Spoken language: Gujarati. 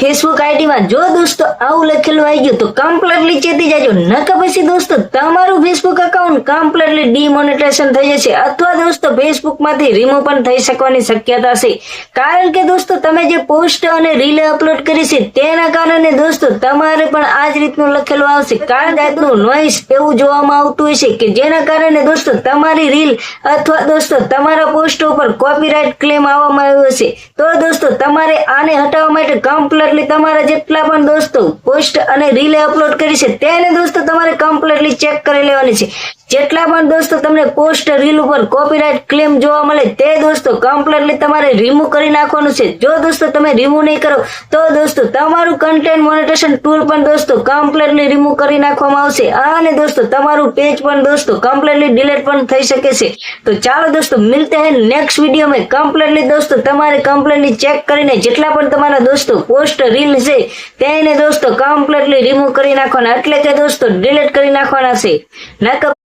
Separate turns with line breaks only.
ફેસબુક આઈડી માં જો દોસ્તો આવું લખેલું આવી ગયું તો કમ્પ્લીટલી ચેતી જાજો, નકર પછી દોસ્તો તમારું ફેસબુક એકાઉન્ટ કમ્પ્લીટલી ડીમોનેટાઇઝેશન થઈ જશે અથવા દોસ્તો ફેસબુક માંથી રિમૂવ પણ થઈ શકવાની શક્યતા છે. કારણ કે દોસ્તો તમે જે પોસ્ટ અને રીલ અપલોડ કરી છે તેના કારણે દોસ્તો તમારે પણ આ જ રીતનું લખેલું આવશે. કારણ કે આટલું નોઈસ એવું જોવામાં આવતું હોય છે કે જેના કારણે દોસ્તો તમારી રીલ અથવા દોસ્તો તમારા પોસ્ટ ઉપર કોપીરાઇટ ક્લેમ આવવામાં આવ્યો છે. તો દોસ્તો તમારે આને હટાવવા માટે કમ્પ્લીટલી તમારા જેટલા પણ દોસ્તો પોસ્ટ અને રીલ અપલોડ કરી છે તેને દોસ્તો તમારે કમ્પ્લીટલી ચેક કરી લેવાની છે. જેટલા પણ દોસ્તો તમને પોસ્ટ રીલ ઉપર કોપીરાઇટ ક્લેમ જોવા મળે તે દોસ્તો કમ્પ્લીટલી તમારે રિમૂવ કરી નાખવાનું છે. જો દોસ્તો તમે રિમૂવ નહીં કરો તો દોસ્તો તમારું કન્ટેન્ટ મોનેટાઇઝેશન ટૂલ પણ દોસ્તો કમ્પ્લીટલી રિમૂવ કરી નાખવામાં આવશે અને દોસ્તો તમારું પેજ પણ દોસ્તો કમ્પ્લીટલી ડિલીટ પણ થઈ શકે છે. તો ચાલો દોસ્તો મિલતે હૈ નેક્સ્ટ વિડીયો में. કમ્પ્લીટલી દોસ્તો તમારે કમ્પ્લીટલી ચેક કરીને જેટલા પણ તમારા દોસ્તો પોસ્ટ રીલ છે તેને દોસ્તો કમ્પ્લીટલી રિમૂવ કરી નાખવાના, એટલે કે દોસ્તો ડિલીટ કરી નાખવાના છે. નકર